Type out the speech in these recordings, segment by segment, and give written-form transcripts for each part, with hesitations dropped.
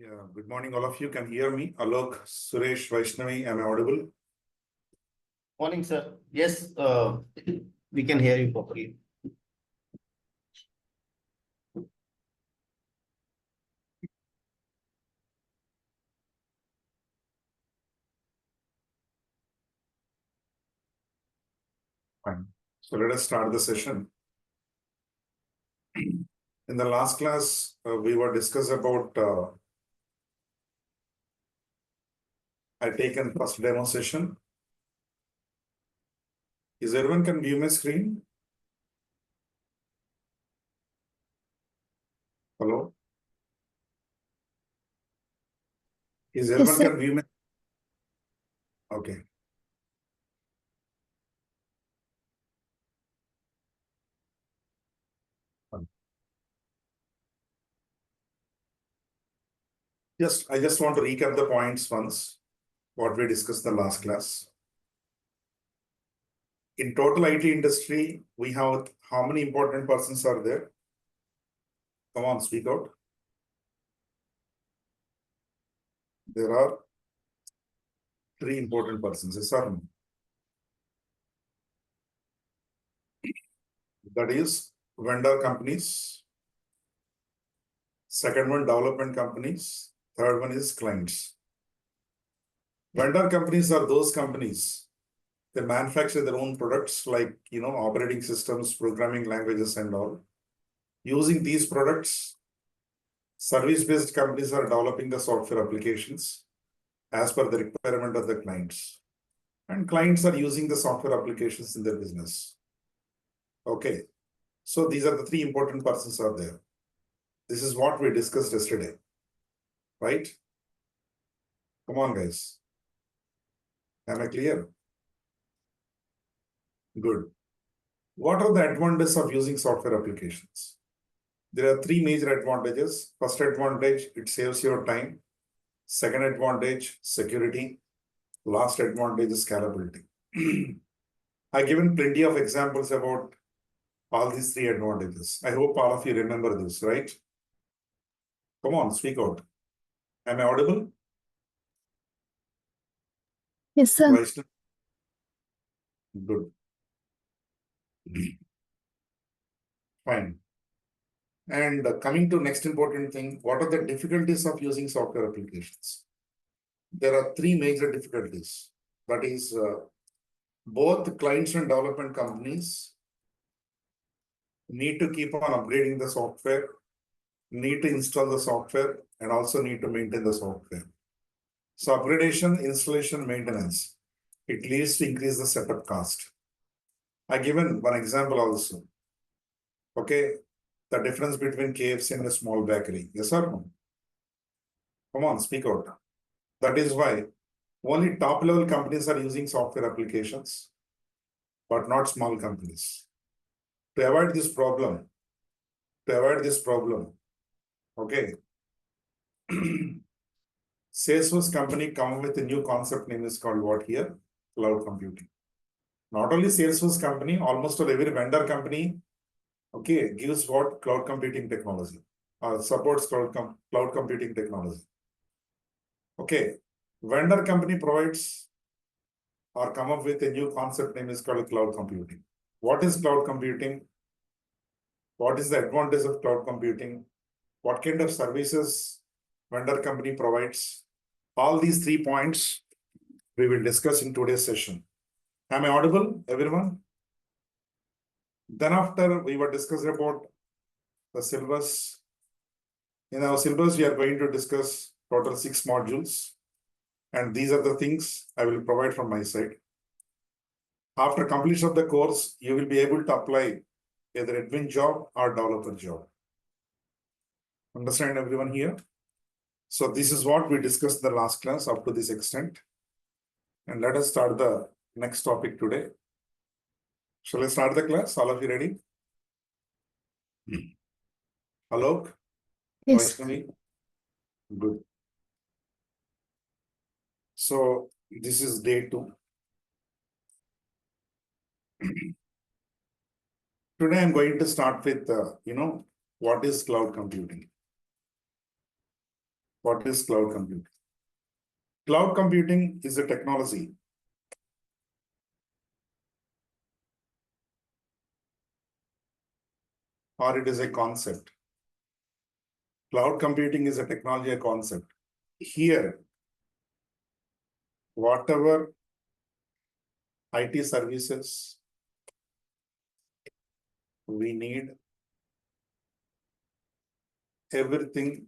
Yeah, good morning, all of you. Can hear me? Alok, Suresh, Vaishnavi, am I audible? Morning, sir. Yes, we can hear you properly. Fine. So let us start the session. In the last class, we were discussing about I taken first demo session. Is everyone can view my screen? Hello? Is everyone sir. can view my? Okay. Fine. I just want to recap the points once, what we discussed in the last class. In total IT industry, we have how many important persons are there? Come on, speak out. There are 3 important persons. Yes or no? That is vendor companies. Second one, development companies. Third one is clients. Vendor companies are those companies that manufacture their own products like, operating systems, programming languages and all. Using these products, service-based companies are developing the software applications as per the requirement of the clients. And clients are using the software applications in their business. Okay. So these are the 3 important persons are there. This is what we discussed yesterday. Right? Come on, guys. Am I clear? Good. What are the advantages of using software applications? There are 3 major advantages. First advantage, it saves your time. Second advantage, security. Last advantage is scalability. I've given plenty of examples about all these 3 advantages. I hope all of you remember this, right? Come on, speak out. Am I audible? Yes, sir. Vaishnav? Good. Fine. And coming to next important thing, what are the difficulties of using software applications? There are 3 major difficulties. That is, both clients and development companies need to keep on upgrading the software, need to install the software, and also need to maintain the software. So upgradation, installation, maintenance, it leads to increase the setup cost. I given one example also. Okay, the difference between KFC and a small bakery. Yes or no? Come on, speak out. That is why only top level companies are using software applications, but not small companies. To avoid this problem, okay, Salesforce company come with a new concept name is called what here? Cloud computing. Not only Salesforce company, almost every vendor company, okay, gives what? Cloud computing technology or supports cloud computing technology. Okay, vendor company provides or come up with a new concept name is called cloud computing. What is cloud computing? What is the advantage of cloud computing? What kind of services vendor company provides? All these 3 points we will discuss in today's session. Am I audible, everyone? Then after we were discussing about the syllabus. In our syllabus, we are going to discuss total 6 modules. And these are the things I will provide from my side. After completion of the course, you will be able to apply either admin job or developer job. Understand everyone here? So this is what we discussed in the last class up to this extent. And let us start the next topic today. Shall I start the class? All of you ready? Alok? Yes. Vaishnavi? Good. So this is day 2. Today I'm going to start with, what is cloud computing? What is cloud computing? Cloud computing is a technology or it is a concept. Cloud computing is a technology, a concept. Here, whatever IT services we need, everything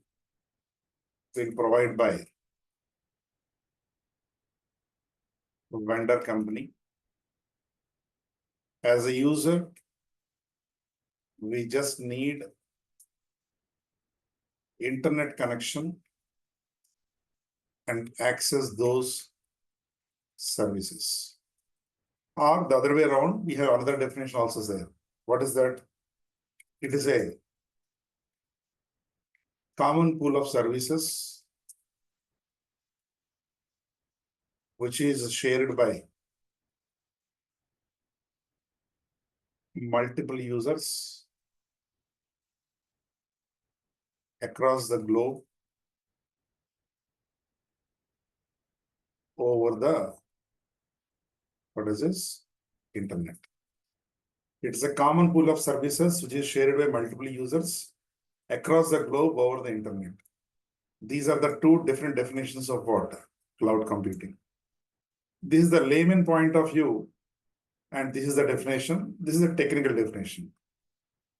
will provide by vendor company. As a user, we just need internet connection and access those services. Or the other way around, we have another definition also there. What is that? It is a common pool of services which is shared by multiple users across the globe over the, what is this? Internet. It's a common pool of services which is shared by multiple users across the globe over the internet. These are the two different definitions of what? Cloud computing. This is the layman point of view, and this is the definition. This is the technical definition.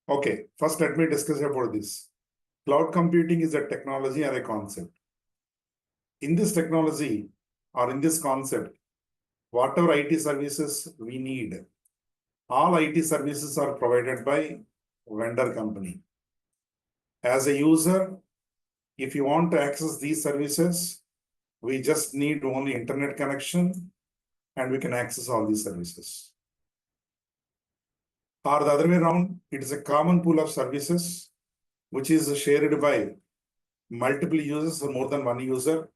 Okay, first let me discuss about this. Cloud computing is a technology or a concept. In this technology or in this concept, whatever IT services we need, all IT services are provided by vendor company. As a user, if you want to access these services, we just need only internet connection and we can access all these services. Or the other way around, it is a common pool of services which is shared by multiple users or more than one user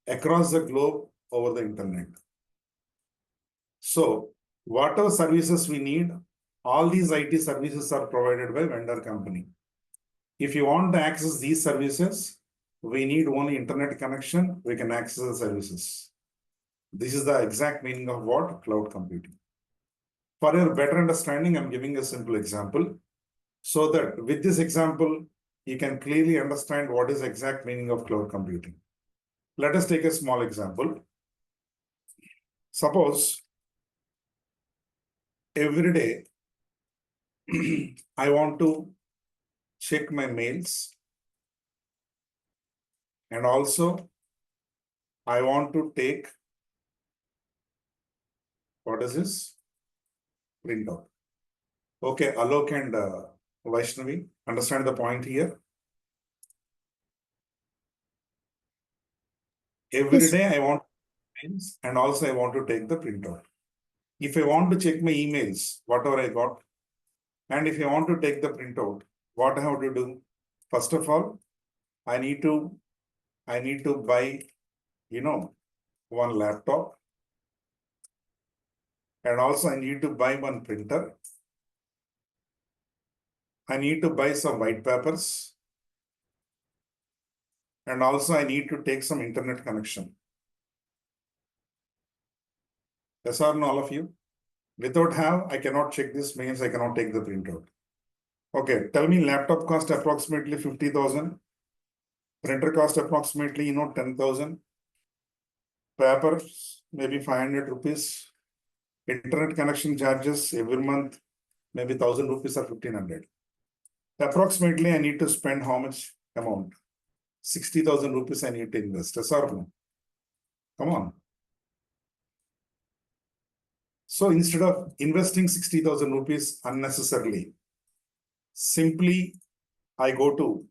across the globe over the internet. So whatever services we need, all these IT services are provided by vendor company. If you want to access these services, we need only internet connection, we can access the services. This is the exact meaning of what? Cloud computing. For your better understanding, I'm giving a simple example so that with this example, you can clearly understand what is the exact meaning of cloud computing. Let us take a small example. Suppose every day I want to check my mails and also I want to take, what is this? Printout. Okay, Alok and Vaishnavi, understand the point here? Every Yes. day I want mails and also I want to take the printout. If I want to check my emails, whatever I got, and if I want to take the printout, what I have to do? First of all, I need to buy, one laptop, and also I need to buy one printer. I need to buy some white papers, and also I need to take some internet connection. Yes or no, all of you? Without have, I cannot check this mails, I cannot take the printout. Okay, tell me, laptop cost approximately 50,000. Printer cost approximately, 10,000. Papers, maybe 500 rupees. Internet connection charges every month, maybe 1,000 rupees or 1,500. Approximately, I need to spend how much amount? 60,000 rupees I need to invest. Yes or no? Come on. So instead of investing 60,000 rupees unnecessarily, simply I go to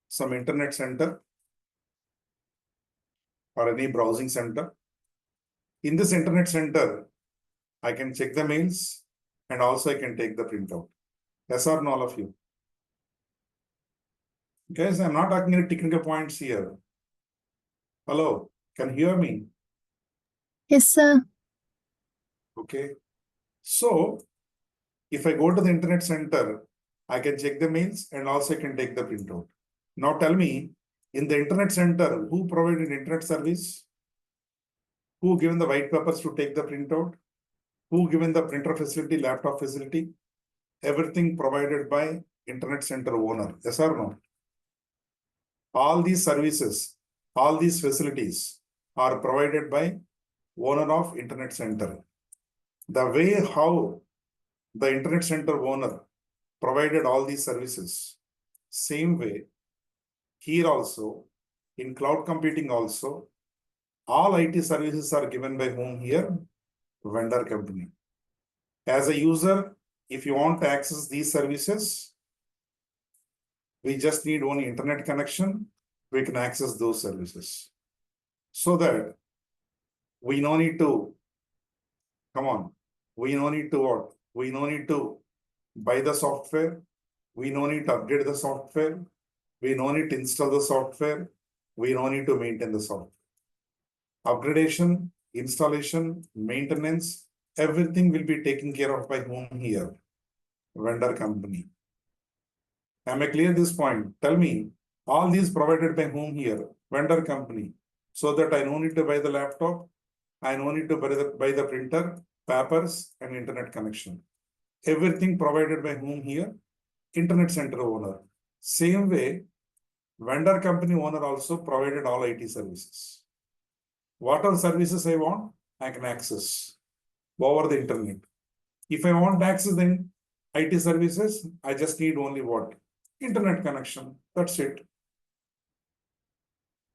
some internet center or any browsing center. In this internet center, I can check the mails and also I can take the printout. Yes or no, all of you? Guys, I'm not talking any technical points here. Hello, can you hear me? Yes, sir. Okay. So if I go to the internet center, I can check the mails and also I can take the printout. Now tell me, In the internet center, who provided internet service? Who given the white papers to take the printout? Who given the printer facility, laptop facility? Everything provided by internet center owner. Yes or no? All these services, all these facilities are provided by owner of internet center. The way how the internet center owner provided all these services, same way here also, in cloud computing also, all IT services are given by whom here? Vendor company. As a user, if you want to access these services, we just need only internet connection, we can access those services. So that we no need to, come on, we no need to what? We no need to buy the software, we no need to upgrade the software, we no need to install the software, we no need to maintain the software. Upgradation, installation, maintenance, everything will be taken care of by whom here? Vendor company. Am I clear this point? Tell me, all these provided by whom here? Vendor company. So that I no need to buy the laptop, I no need to buy the printer, papers, and internet connection. Everything provided by whom here? Internet center owner. Same way, vendor company owner also provided all IT services. Whatever services I want, I can access over the internet. If I want to access the IT services, I just need only what? Internet connection. That's it.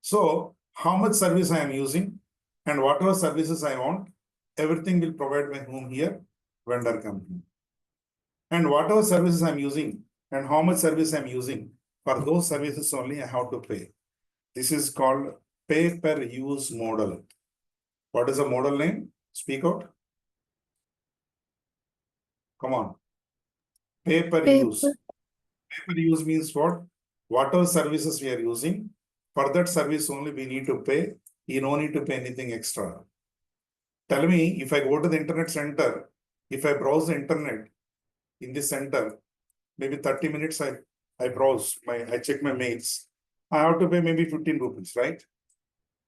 So, how much service I am using and whatever services I want, everything will provide by whom here? Vendor company. And whatever services I'm using and how much service I'm using, for those services only I have to pay. This is called pay per use model. What is the model name? Speak out. Come on. Pay per use. Pay per use means what? Whatever services we are using, for that service only we need to pay. You don't need to pay anything extra. Tell me, if I go to the internet center, if I browse the internet in the center, maybe 30 minutes I browse, I check my mails. I have to pay maybe 15 rupees, right?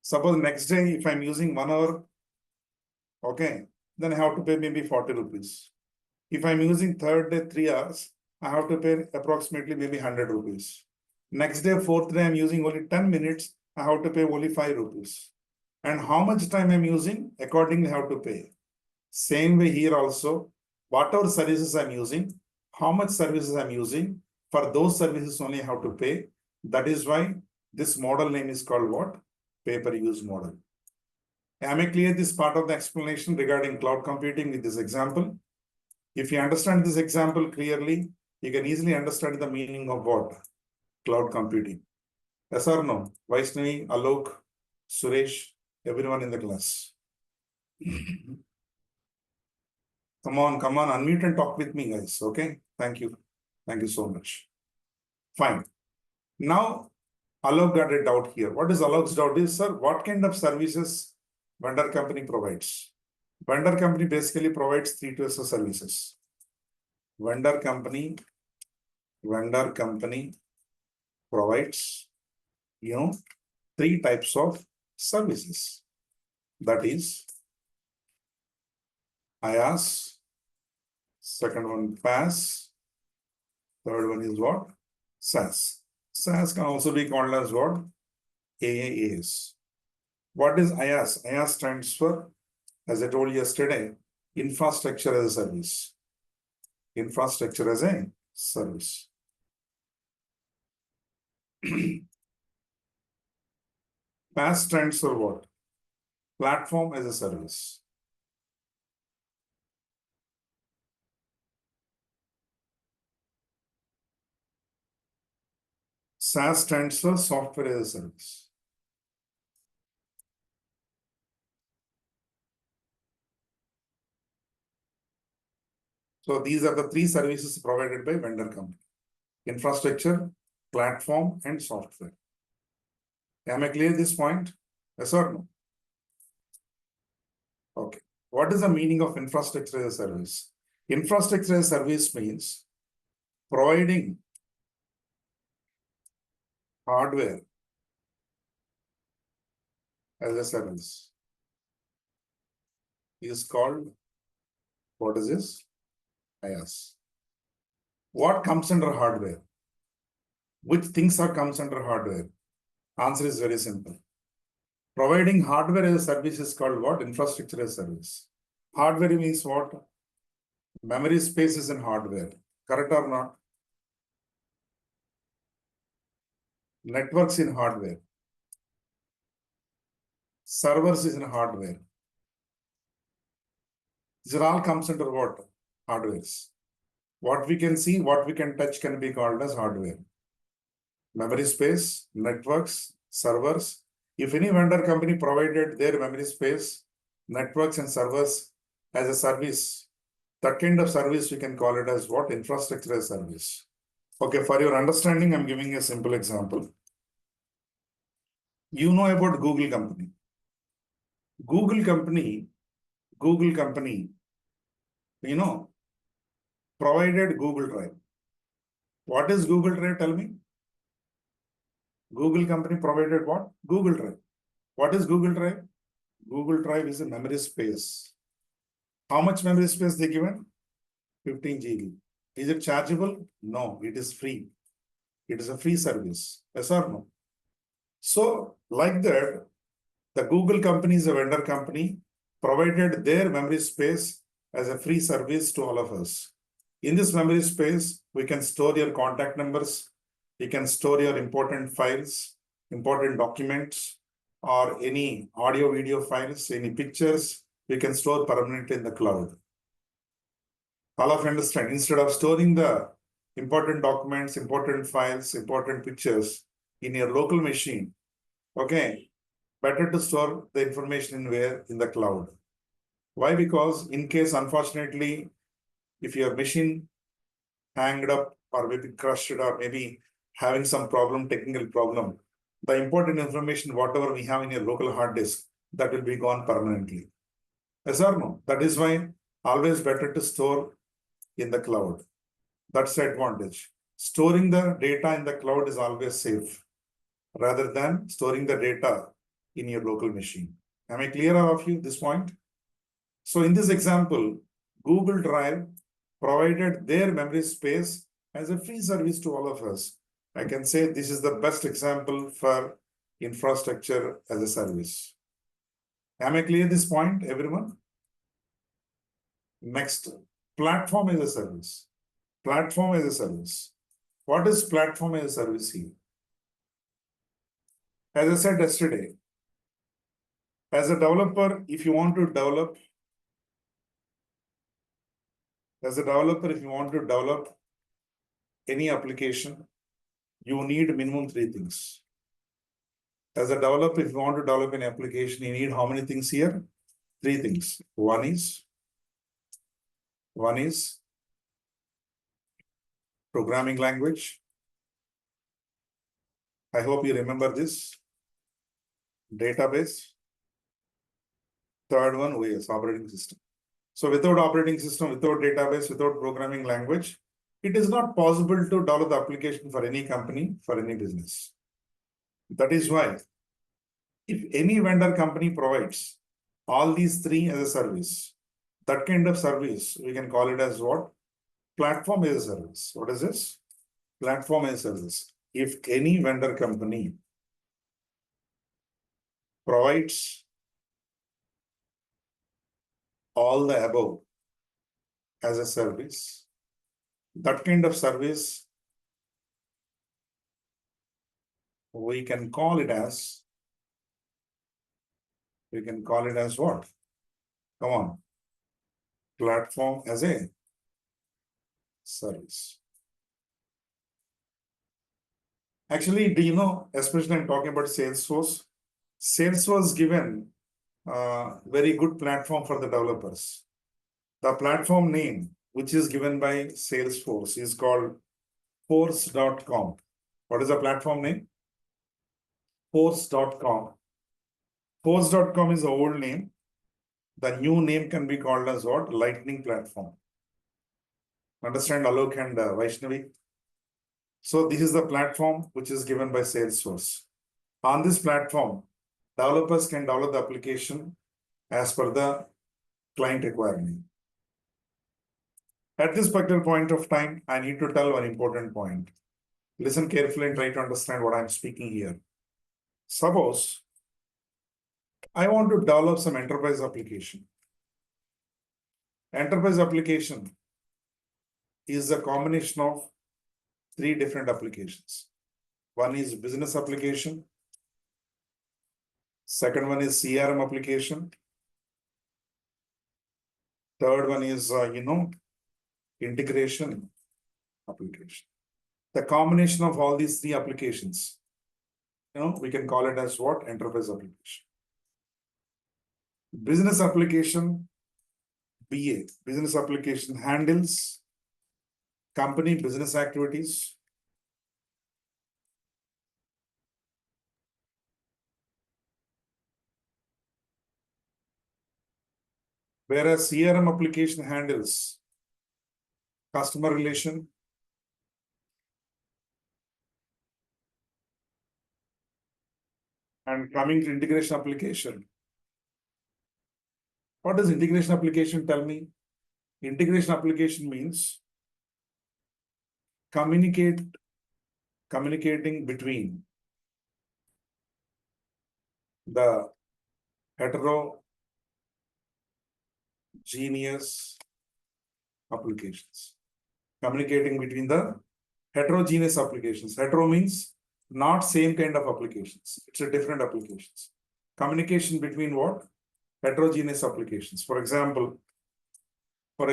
Suppose next day, if I'm using 1 hour, okay, then I have to pay maybe 40 rupees. If I'm using third day, 3 hours, I have to pay approximately maybe 100 rupees. Next day, fourth day, I'm using only 10 minutes, I have to pay only 5 rupees. And how much time I'm using, accordingly I have to pay. Same way here also, whatever services I'm using, how much services I'm using, for those services only I have to pay. That is why this model name is called what? Pay per use model. Am I clear this part of the explanation regarding cloud computing with this example? If you understand this example clearly, you can easily understand the meaning of what? Cloud computing. Yes or no? Vaishnavi, Alok, Suresh, everyone in the class. Come on, unmute and talk with me, guys. Okay, thank you. Thank you so much. Fine. Now, Alok got a doubt here. What is Alok's doubt is, sir, what kind of services vendor company provides? Vendor company basically provides 3 types of services. Vendor company provides, 3 types of services. That is IaaS, second one PaaS, third one is what? SaaS. SaaS can also be called as what? AAAS. What is IaaS? IaaS stands for, as I told you yesterday, infrastructure as a service. Infrastructure as a service. PaaS stands for what? Platform as a service. SaaS stands for software as a service. So these are the 3 services provided by vendor company. Infrastructure, platform, and software. Am I clear this point? Yes or no? Okay. What is the meaning of infrastructure as a service? Infrastructure as a service means providing hardware as a service is called, what is this? IaaS. What comes under hardware? Which things are comes under hardware? Answer is very simple. Providing hardware as a service is called what? Infrastructure as a service. Hardware means what? Memory space is in hardware. Correct or not? Networks in hardware. Servers is in hardware. These are all comes under what? Hardwares. What we can see, what we can touch can be called as hardware. Memory space, networks, servers. If any vendor company provided their memory space, networks and servers as a service, that kind of service we can call it as what? Infrastructure as a service. Okay, for your understanding, I'm giving a simple example. You know about Google company. Google company, you know, provided Google Drive. What is Google Drive? Tell me. Google company provided what? Google Drive. What is Google Drive? Google Drive is a memory space. How much memory space they given? 15 GB. Is it chargeable? No, it is free. It is a free service. Yes or no? So, like that, the Google company is a vendor company, provided their memory space as a free service to all of us. In this memory space, we can store your contact numbers, you can store your important files, important documents, or any audio, video files, any pictures, we can store permanently in the cloud. All of you understand, instead of storing the important documents, important files, important pictures in your local machine, okay, better to store the information in where? In the cloud. Why? Because in case, unfortunately, if your machine hanged up or maybe crushed or maybe having some problem, technical problem, the important information, whatever we have in your local hard disk, that will be gone permanently. Yes or no? That is why always better to store in the cloud. That's the advantage. Storing the data in the cloud is always safe rather than storing the data in your local machine. Am I clear of you this point? So in this example, Google Drive provided their memory space as a free service to all of us. I can say this is the best example for infrastructure as a service. Am I clear this point, everyone? Next, platform as a service. Platform as a service. What is platform as a service here? As I said yesterday, as a developer, if you want to develop, any application, you need minimum 3 things. As a developer, if you want to develop an application, you need how many things here? 3 things. One is programming language. I hope you remember this. Database. Third one, OS, operating system. So without operating system, without database, without programming language, it is not possible to develop the application for any company, for any business. That is why, if any vendor company provides all these 3 as a service, that kind of service, we can call it as what? Platform as a service. What is this? Platform as a service. If any vendor company provides all the above as a service, that kind of service, we can call it as what? Come on. Platform as a service. Actually, do you know, especially I'm talking about Salesforce. Salesforce given very good platform for the developers. The platform name, which is given by Salesforce, is called force.com. What is the platform name? Force.com. Force.com is the old name. The new name can be called as what? Lightning platform. Understand, Alok and Vaishnavi? So this is the platform which is given by Salesforce. On this platform, Developers can develop the application as per the client requirement. At this particular point of time, I need to tell one important point. Listen carefully and try to understand what I'm speaking here. Suppose I want to develop some enterprise application. Enterprise application is a combination of three different applications. One is business application. Second one is CRM application. Third one is, integration application. The combination of all these three applications, we can call it as what? Enterprise application. Business application, BA, business application handles company business activities. Whereas CRM application handles customer relation, and coming to integration application. What does integration application tell me? Integration application means communicating between the heterogeneous applications. Communicating between the heterogeneous applications. Hetero means not same kind of applications. It's a different applications. Communication between what? Heterogeneous applications. For example, I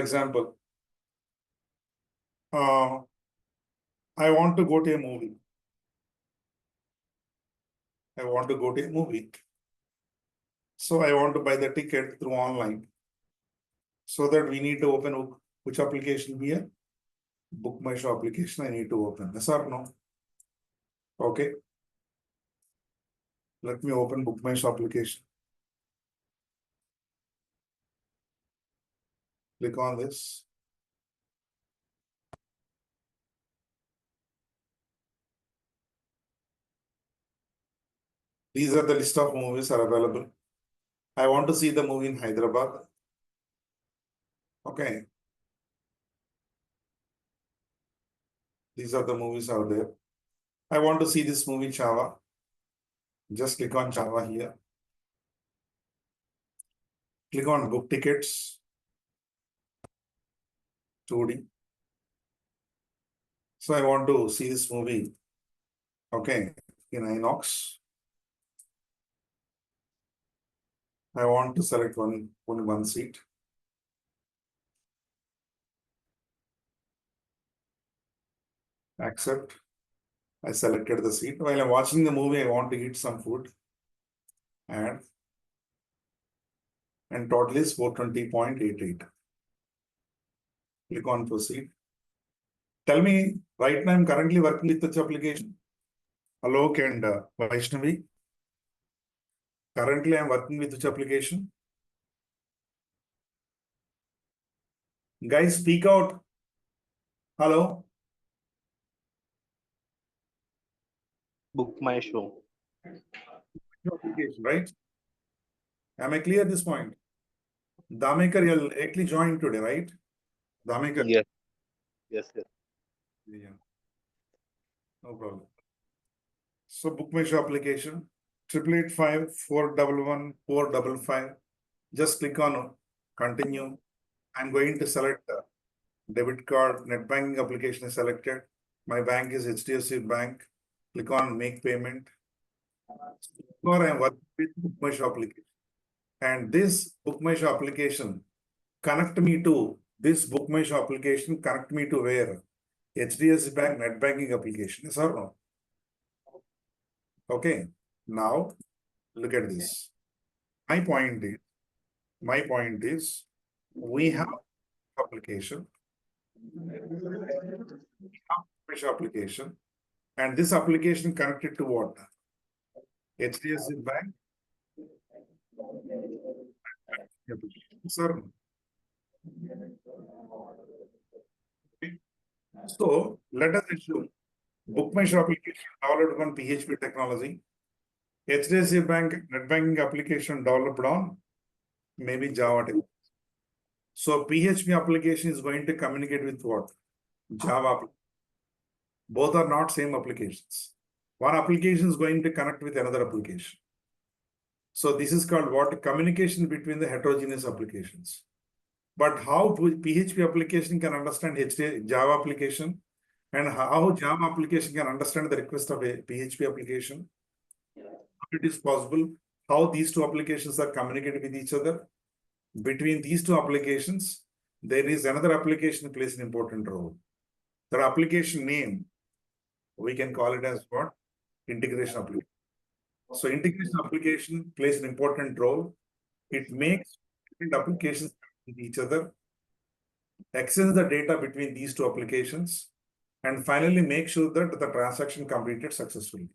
want to go to a movie. So I want to buy the ticket through online. So that we need to open which application here? Book My Show application I need to open. Yes or no? Okay. Let me open Book My Show application. Click on this. These are the list of movies are available. I want to see the movie in Hyderabad. Okay. These are the movies out there. I want to see this movie Java. Just click on Java here. Click on book tickets. 2D. So I want to see this movie. Okay. In Inox. I want to select only one seat. Accept. I selected the seat. While I'm watching the movie, I want to eat some food. And total is 420.88. Click on proceed. Tell me, right now I'm currently working with this application. Alok and Vaishnavi. Currently I'm working with which application? Guys, speak out. Hello. Book My Show. Application, right? Am I clear at this point? Damekar, you'll actually join today, right? Damekar. Yes. Yeah. No problem. So Book My Show application, 888-5-411-455. Just click on continue. I'm going to select debit card, net banking application is selected. My bank is HDFC Bank. Click on make payment. Or I'm working with Book My Show application. And this Book My Show application connect me to this Book My Show application, connect me to where? HDFC Bank net banking application, yes or no? Okay. Now look at this. My point is we have application. Application, and this application connected to what? HDFC Bank. Sir. So let us assume Book My Show application developed on PHP technology. HDFC Bank net banking application developed on maybe Java technology. So PHP application is going to communicate with what? Java. Both are not same applications. One application is going to connect with another application. So this is called what? Communication between the heterogeneous applications. But how PHP application can understand Java application, and how Java application can understand the request of a PHP application? It is possible. How these two applications are communicating with each other? Between these two applications, there is another application that plays an important role. The application name, we can call it as what? Integration application. So integration application plays an important role. It makes different applications with each other, exchange the data between these two applications, and finally make sure that the transaction completed successfully.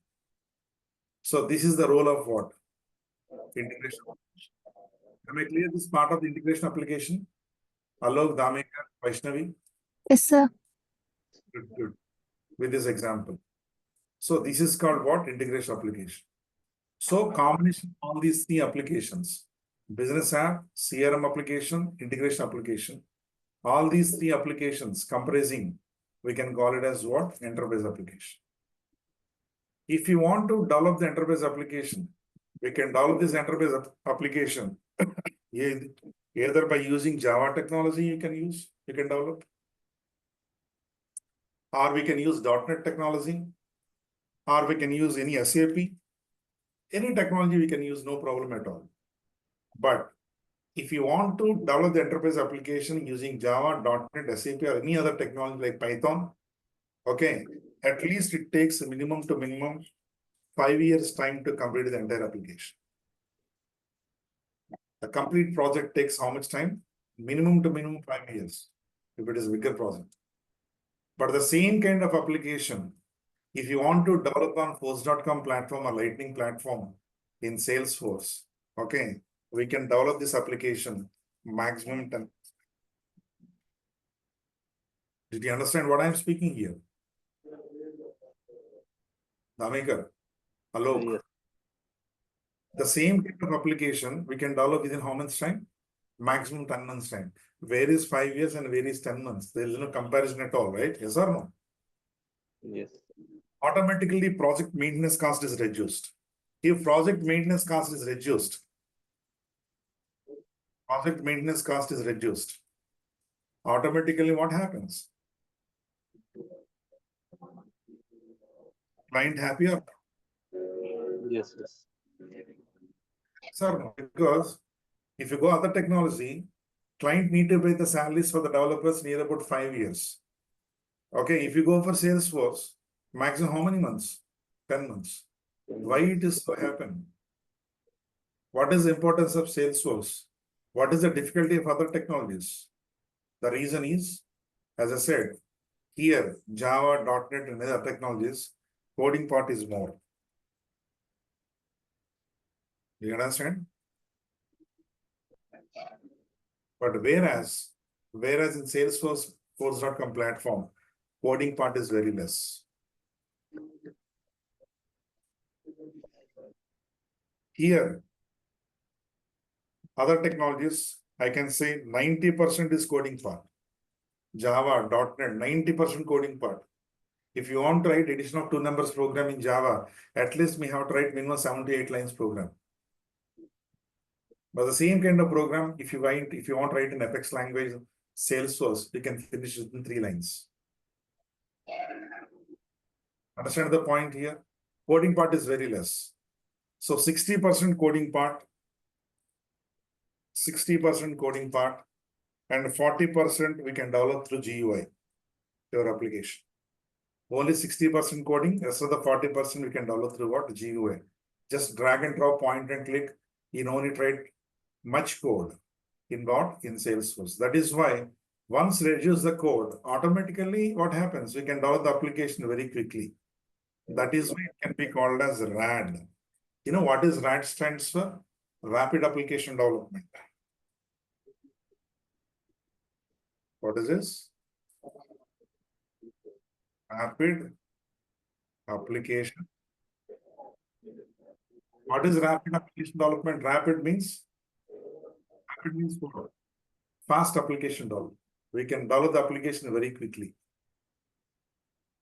So this is the role of what? Integration. Am I clear this part of the integration application? Alok, Damekar, Vaishnavi? Yes, sir. Good, good. With this example. So this is called what? Integration application. So combination of all these three applications, business app, CRM application, integration application, all these three applications comprising, we can call it as what? Enterprise application. If you want to develop the enterprise application, we can develop this enterprise application either by using Java technology you can develop, or we can use .NET technology, or we can use any SAP, any technology we can use, no problem at all. But if you want to develop the enterprise application using Java, .NET, SAP, or any other technology like Python, okay, at least it takes minimum 5 years time to complete the entire application. The complete project takes how much time? Minimum 5 years, if it is a bigger project. But the same kind of application, if you want to develop on Force.com platform or Lightning platform in Salesforce, okay, we can develop this application maximum 10. Did you understand what I'm speaking here? Damekar, Alok. Yes. The same kind of application we can develop within how much time? Maximum 10 months time. Where is 5 years and where is 10 months? There is no comparison at all, right? Yes or no? Yes. Automatically project maintenance cost is reduced. If project maintenance cost is reduced, automatically what happens? Client happier? Yes. Yes. Sir, because if you go other technology, client need to pay the salaries for the developers near about 5 years. Okay, if you go for Salesforce, maximum how many months? 10 months. Why it is so happen? What is the importance of Salesforce? What is the difficulty of other technologies? The reason is, as I said, here Java, .NET and other technologies, coding part is more. Do you understand? But whereas in Salesforce Force.com platform, coding part is very less. Here, other technologies, I can say 90% is coding part. Java, .NET, 90% coding part. If you want to write addition of 2 numbers program in Java, at least we have to write minimum 7 to 8 lines program. But the same kind of program, if you want to write in Apex language, Salesforce, you can finish it in 3 lines. Understand the point here? Coding part is very less. So 60% coding part, 60% coding part, and 40% we can develop through GUI, your application. Only 60% coding, rest of the 40% we can develop through what? GUI. Just drag and drop, point and click. You don't need to write much code in what? In Salesforce. That is why once reduce the code, automatically what happens? We can develop the application very quickly. That is why it can be called as RAD. You know what is RAD stands for? Rapid Application Development. What is this? Rapid Application What is rapid application development? Rapid means fast application development. We can develop the application very quickly.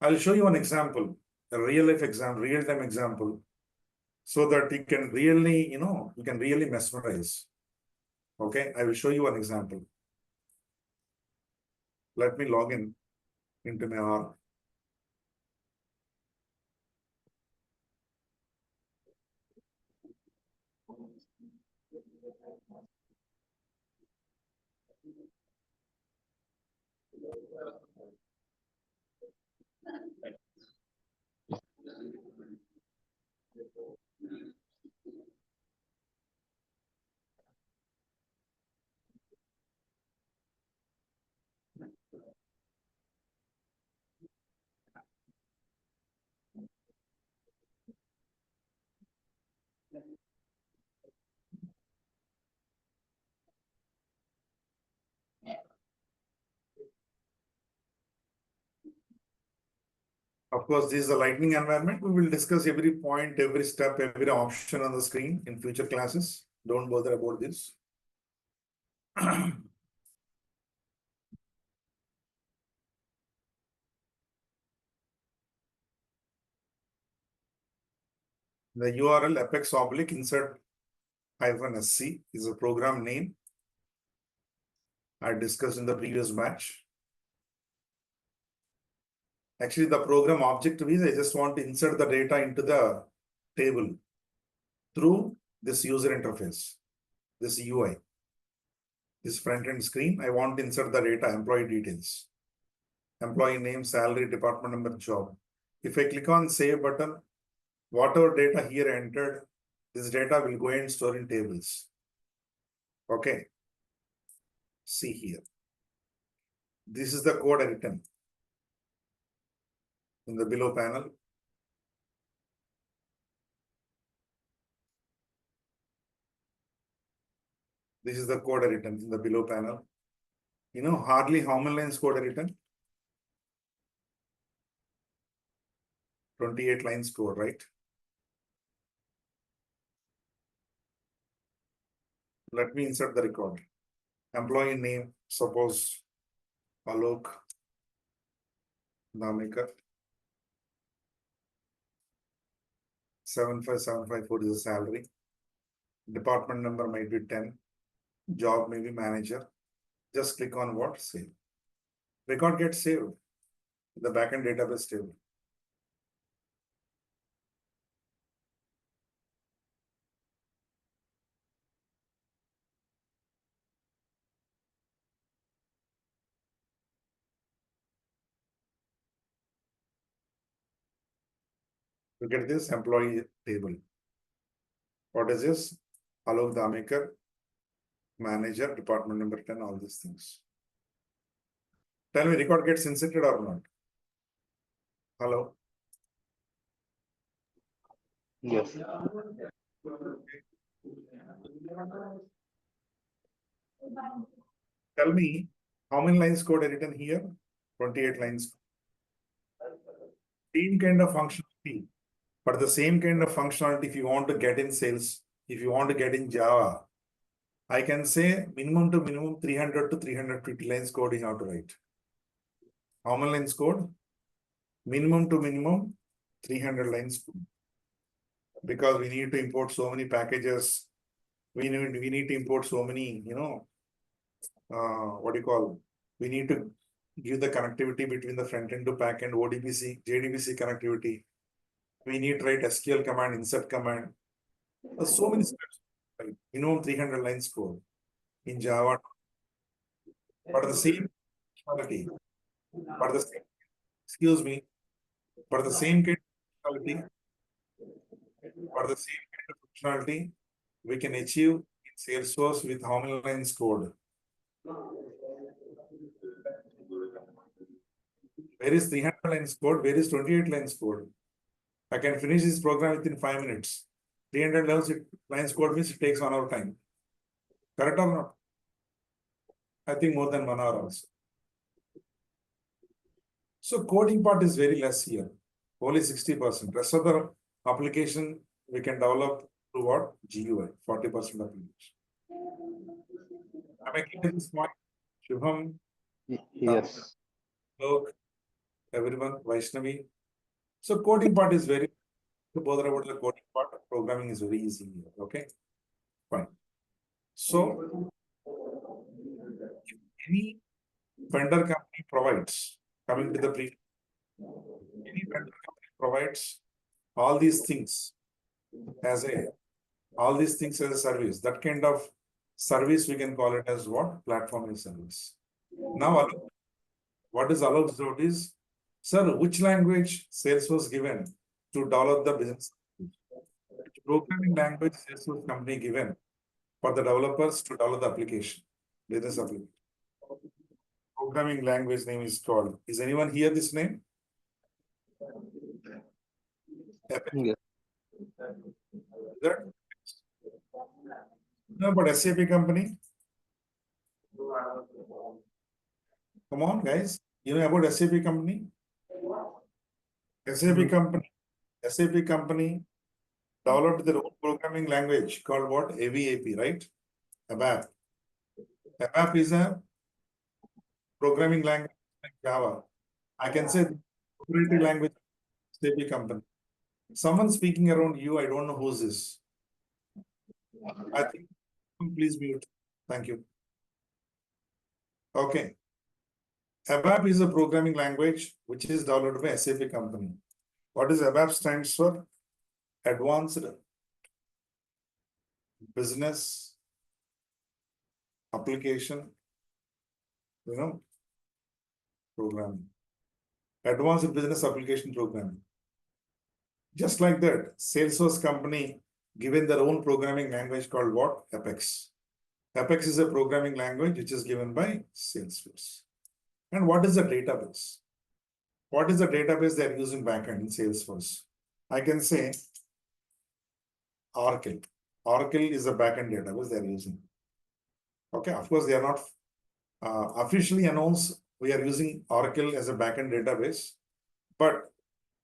I'll show you an example, a real life example, real time example, so that you can really, you can really mesmerize. Okay, I will show you an example. Let me log in into my R. Of course, this is a lightning environment. We will discuss every point, every step, every option on the screen in future classes. Don't bother about this. The URL apex/insert-sc is a program name I discussed in the previous batch. Actually, the program objective is I just want to insert the data into the table through this user interface, this UI, this front-end screen. I want to insert the data, employee details, employee name, salary, department number, job. If I click on save button, whatever data here entered, this data will go and store in tables. Okay. See here. This is the code I written in the below panel. This is the code I written in the below panel. You know, hardly how many lines code I written? 28 lines code, right? Let me insert the record. Employee name, suppose Alok Namikar. 75754 is the salary. Department number might be 10. Job may be manager. Just click on what? Save. Record gets saved. The backend database table. Look at this employee table. What is this? Alok Damekar, manager, department number 10, all these things. Tell me, record gets inserted or not? Hello? Yes. Tell me, how many lines code are written here? 28 lines. Same kind of functionality. But the same kind of functionality, if you want to get in sales, if you want to get in Java, I can say minimum to minimum 300 to 350 lines code you have to write. How many lines code? Minimum to minimum 300 lines code. Because we need to import so many packages. We need to import so many, what do you call? We need to give the connectivity between the front end to back end, ODBC, JDBC connectivity. We need to write SQL command, insert command. There's so many steps. Right? Minimum 300 lines code in Java. But the same functionality, but the same, excuse me, but the same kind of functionality, but the same kind of functionality we can achieve in Salesforce with how many lines code? Where is 300 lines code? Where is 28 lines code? I can finish this program within 5 minutes. 300 lines code means it takes 1 hour time. Correct or not? I think more than 1 hour also. So coding part is very less here. Only 60%. Rest of the application we can develop through what? GUI, 40% application. Am I clear this point? Shubham, Yes. Lok, everyone, Vaishnavi. So coding part is very, to bother about the coding part, programming is very easy here, okay? Fine. So, if any vendor company provides, coming to the any vendor company provides all these things as a service. That kind of service we can call it as what? Platform as service. Now, what is allowed to do is, sir, which language Salesforce given to develop the business? Which programming language Salesforce company given for the developers to develop the application, business application? Programming language name is called. Is anyone here this name? Yes. That? No, but SAP company? Come on, guys. You know about SAP company? SAP company developed their own programming language called what? AVAP, right? ABAP. ABAP is a programming language like Java. I can say proprietary language SAP company. Someone speaking around you, I don't know who's this. I think, please mute. Thank you. Okay. ABAP is a programming language which is developed by SAP company. What is ABAP stands for? Advanced Business Application, programming. Advanced Business Application Programming. Just like that, Salesforce company given their own programming language called what? Apex. Apex is a programming language which is given by Salesforce. And what is the database? What is the database they are using backend in Salesforce? I can say Oracle. Oracle is a backend database they are using. Okay, of course, they are not officially announced we are using Oracle as a backend database, but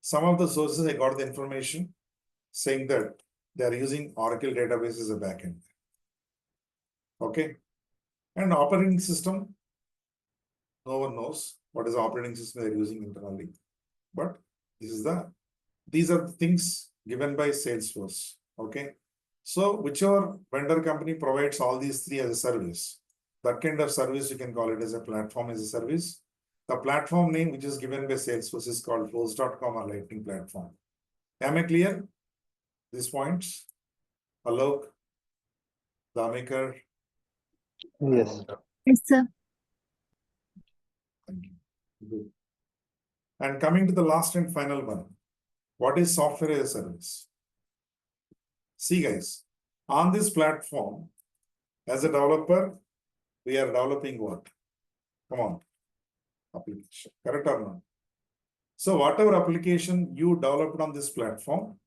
some of the sources I got the information saying that they are using Oracle database as a backend. Okay, and operating system, no one knows what is the operating system they are using internally, but these are the things given by Salesforce. Okay, so whichever vendor company provides all these three as a service, that kind of service you can call it as a platform as a service. The platform name which is given by Salesforce is called Force.com or Lightning Platform. Am I clear? These points? Alok, Damekar. Yes. Yes, sir. Thank you. Good. And coming to the last and final one, what is software as a service? See, guys, on this platform, as a developer, we are developing what? Come on, application, correct or not? So whatever application you developed on this platform,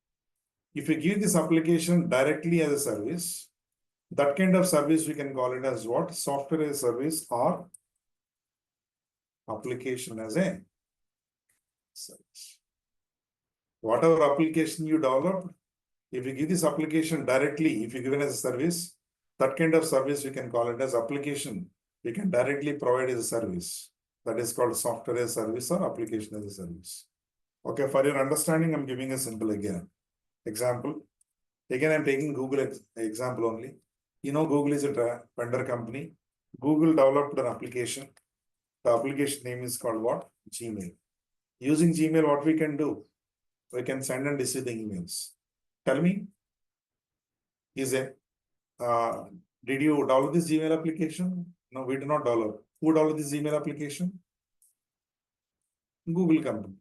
if you give this application directly as a service, that kind of service we can call it as what? Software as a service or application as a service. Whatever application you developed, if you give this application directly, if you give it as a service, that kind of service we can call it as application. We can directly provide as a service. That is called software as a service or application as a service. Okay, for your understanding, I'm giving a simple example. Again, I'm taking Google example only. You know, Google is a vendor company. Google developed an application. The application name is called what? Gmail. Using Gmail, what we can do? We can send and receive the emails. Tell me, did you download this Gmail application? No, we did not download. Who downloaded this Gmail application? Google company.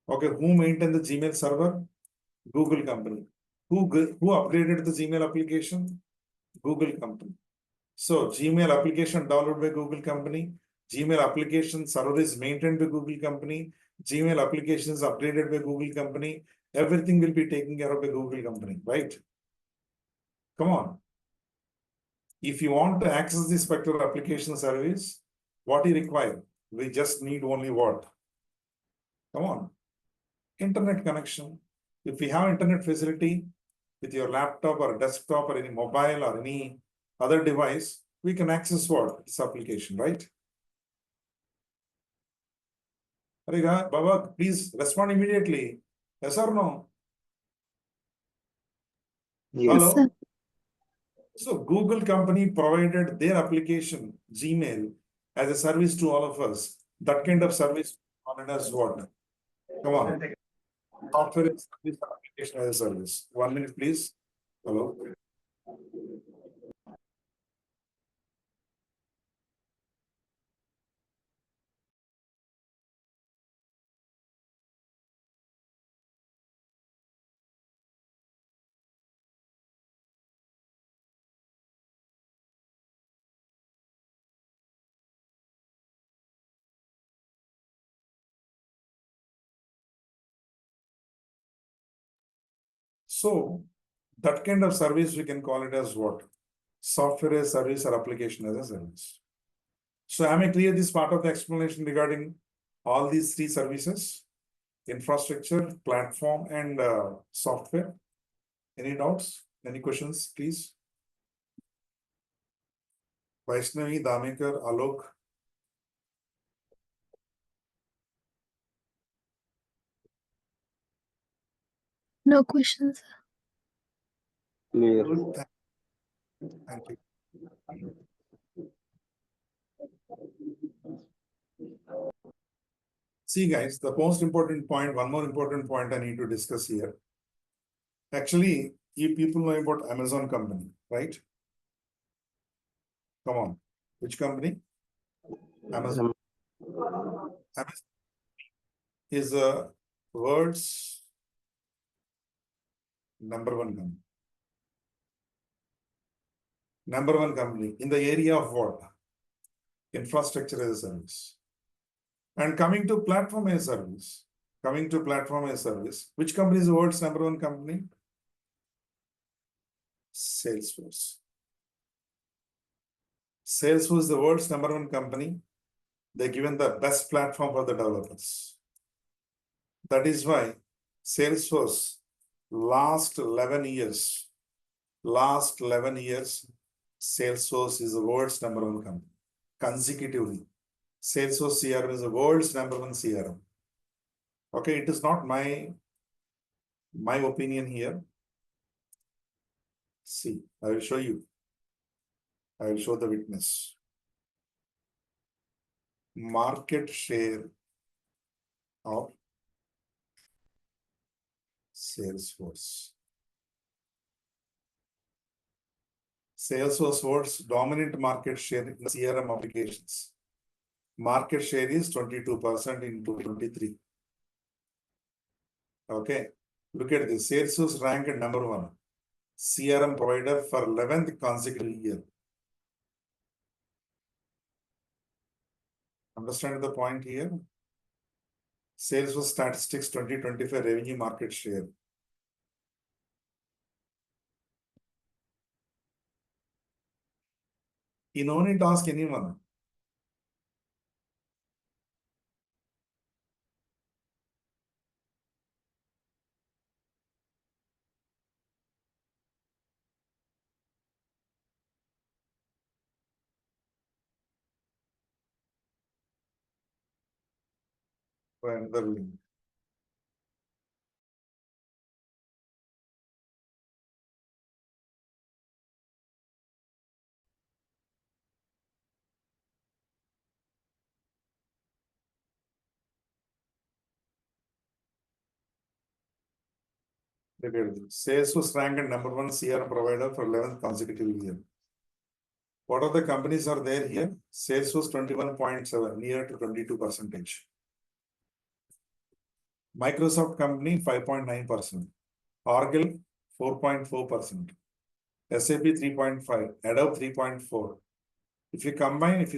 Okay, who maintained the Gmail server? Google company. Who upgraded the Gmail application? Google company. So Gmail application downloaded by Google company. Gmail application server is maintained by Google company. Gmail application is upgraded by Google company. Everything will be taken care of by Google company, right? Come on. If you want to access this particular application service, what you require? We just need only what? Come on. Internet connection. If we have internet facility, with your laptop or desktop or any mobile or any other device, we can access what? This application, right? Baba, please respond immediately. Yes or no? Yes. Hello? sir. So Google company provided their application, Gmail, as a service to all of us. That kind of service on as what? Come on. Software is service, application as a service. 1 minute, please. Hello. So that kind of service we can call it as what? Software as a service or application as a service. So am I clear this part of the explanation regarding all these three services? Infrastructure, platform, and software. Any doubts? Any questions, please? Vaishnavi, Damekar, Alok. No questions. Clear. Thank you. See, guys, the most important point, one more important point I need to discuss here. Actually, you people know about Amazon company, right? Come on. Which company? Amazon. Amazon is a world's number one company. Number one company in the area of what? Infrastructure as a service. And coming to platform as a service. Which company is the world's number one company? Salesforce. Salesforce is the world's number one company. They're given the best platform for the developers. That is why Salesforce last 11 years, Salesforce is the world's number one company. Consecutively, Salesforce CRM is the world's number one CRM. Okay, it is not my opinion here. See, I will show you. I will show the witness. Market share of Salesforce. Salesforce holds dominant market share in CRM applications. Market share is 22% in 2023. Okay, look at this. Salesforce ranked number one CRM provider for 11th consecutive year. Understand the point here? Salesforce statistics 2025 revenue market share. You no need to ask anyone. For another link. Look at this. Salesforce ranked number one CRM provider for 11th consecutive year. What are the companies are there here? Salesforce 21.7, near to 22%. Microsoft company 5.9%. Oracle 4.4%. SAP 3.5, Adobe 3.4. If you combine, if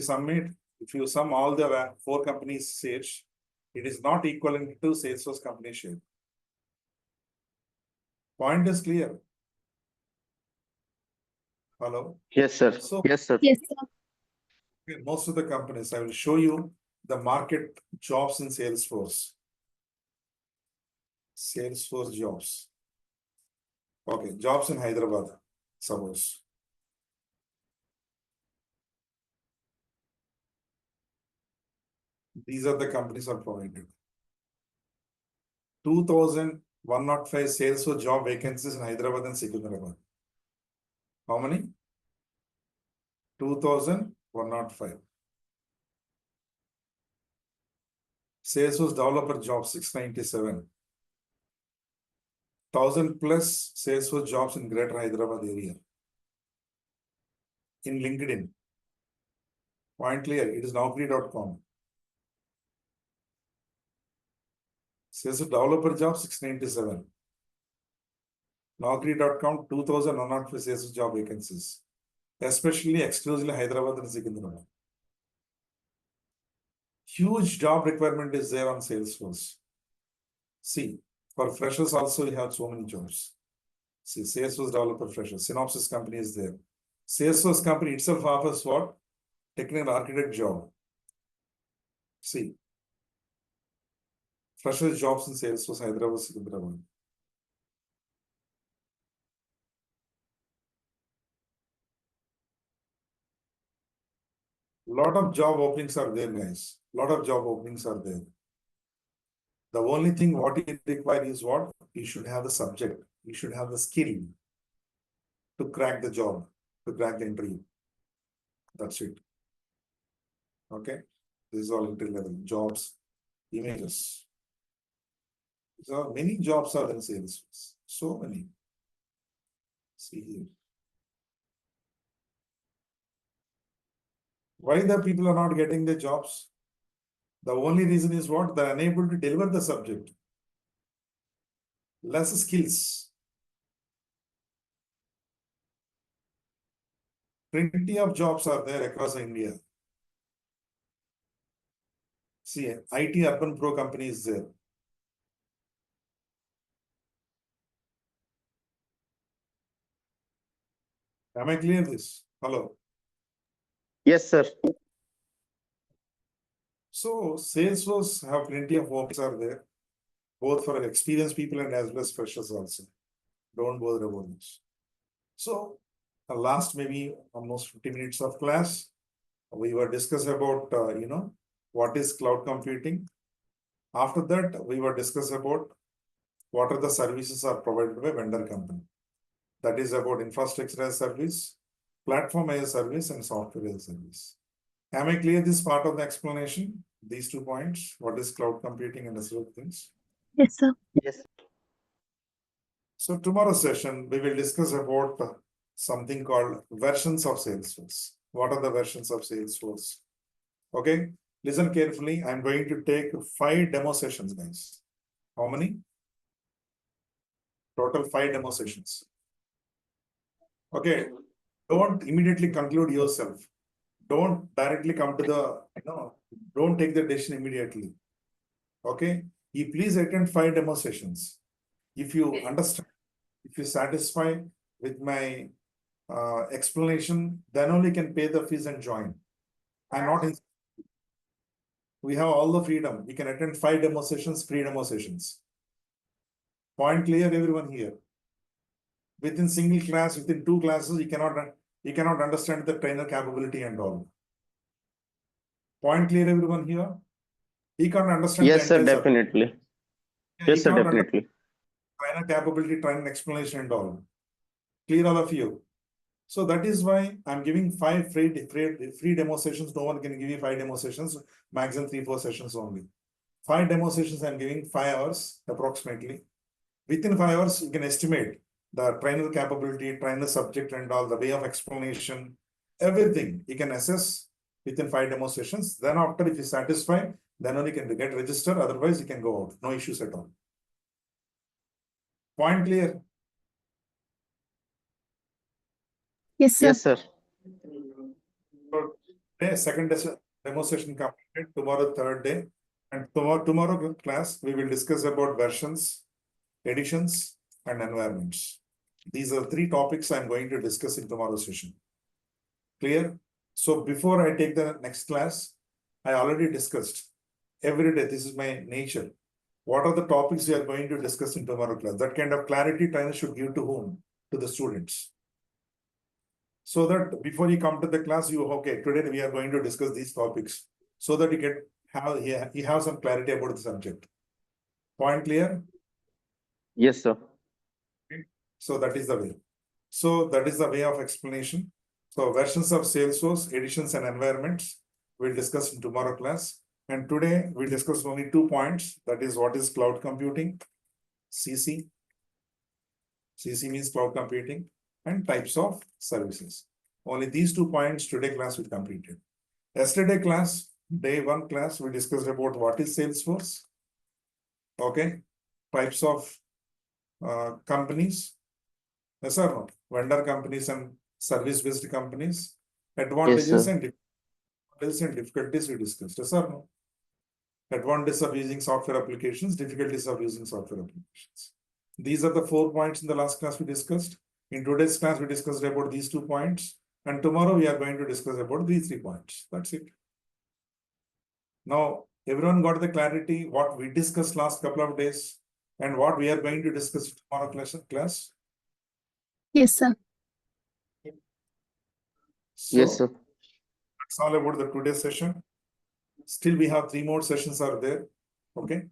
you sum all the four companies' shares, it is not equivalent to Salesforce company share. Point is clear. Hello? Yes, sir. So, Yes, sir. Yes, sir. most of the companies, I will show you the market jobs in Salesforce. Salesforce jobs. Okay, jobs in Hyderabad, suppose. These are the companies are provided. 2,105 sales for job vacancies in Hyderabad and Secunderabad. How many? 2,105. Salesforce developer job 697. 1,000 plus Salesforce jobs in Greater Hyderabad area. In LinkedIn. Point clear, it is naukri.com. Salesforce developer job 697. Naukri.com 2,105 Salesforce job vacancies. Especially exclusively Hyderabad and Secunderabad. Huge job requirement is there on Salesforce. See, for freshers also we have so many jobs. See, Salesforce developer freshers, Synopsys company is there. Salesforce company itself offers what? Technical architect job. See, freshers jobs in Salesforce, Hyderabad, Secunderabad. Lot of job openings are there, guys. Lot of job openings are there. The only thing what you require is what? You should have the subject. You should have the skill to crack the job, to crack the interview. That's it. Okay. This is all entry level jobs, images. So many jobs are in Salesforce. So many. See here. Why the people are not getting the jobs? The only reason is what? They are unable to deliver the subject. Less skills. Plenty of jobs are there across India. See, IT Urban Pro company is there. Am I clear this? Hello. Yes, sir. So Salesforce have plenty of openings are there, both for experienced people and as well as freshers also. Don't bother about this. So the last maybe almost 50 minutes of class, we were discussing about, what is cloud computing. After that, we were discussing about what are the services are provided by vendor company. That is about infrastructure as a service, platform as a service, and software as a service. Am I clear this part of the explanation? These 2 points, what is cloud computing and the other things? Yes, sir. Yes. So tomorrow's session, we will discuss about something called versions of Salesforce. What are the versions of Salesforce? Okay, listen carefully. I'm going to take 5 demo sessions, guys. How many? Total 5 demo sessions. Okay, don't immediately conclude yourself. Don't directly come to the, don't take the decision immediately. Okay, you please attend 5 demo sessions. If you understand, if you satisfy with my explanation, then only can pay the fees and join. I'm not in. We have all the freedom. We can attend 5 demo sessions, free demo sessions. Point clear, everyone here. Within single class, within 2 classes, you cannot understand the trainer capability and all. Point clear, everyone here. He can't understand. Yes, the sir, entire definitely. subject. Yes, He sir, can't definitely. trainer capability, trainer explanation and all. Clear, all of you. So that is why I'm giving 5 free demo sessions. No one can give you 5 demo sessions, maximum 3-4 sessions only. 5 demo sessions I'm giving 5 hours approximately. Within 5 hours, you can estimate the trainer capability, trainer subject and all, the way of explanation, everything you can assess within 5 demo sessions. Then after, if you satisfy, then only can get registered. Otherwise, you can go out. No issues at all. Point clear? Yes, sir. Yes, sir. Today, second demo session completed. Tomorrow, third day. And tomorrow class, we will discuss about versions, editions, and environments. These are 3 topics I'm going to discuss in tomorrow's session. Clear? So before I take the next class, I already discussed every day. This is my nature. what are the topics we are going to discuss in tomorrow class. That kind of clarity trainer should give to whom? To the students. So that before you come to the class, okay, today we are going to discuss these topics so that you have some clarity about the subject. Point clear? Yes, sir. So that is the way. So that is the way of explanation. So versions of Salesforce, editions and environments we'll discuss in tomorrow class. And today we discussed only 2 points. That is what is cloud computing, CC. CC means cloud computing, and types of services. Only these 2 points today class we completed. Yesterday class, day 1 class, we discussed about what is Salesforce. Okay. Types of companies. Yes or no? Vendor companies and service-based companies. Advantages sir. and difficulties we discussed. Yes or no? Advantages of using software applications, difficulties of using software applications. These are the 4 points in the last class we discussed. In today's class, we discussed about these 2 points. And tomorrow we are going to discuss about these 3 points. That's it. Now, everyone got the clarity what we discussed last couple of days and what we are going to discuss tomorrow class? Yes, sir. So, Yes, sir. that's all about the today's session. Still, we have 3 more sessions are there. Okay.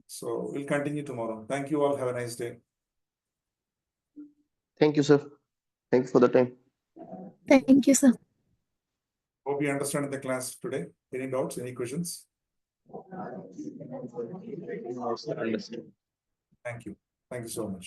So we'll continue tomorrow. Thank you all. Have a nice day. Thank you, sir. Thank you for the time. Thank you, sir. Hope you understand the class today. Any doubts, any questions? Understood. Thank you. Thank you so much.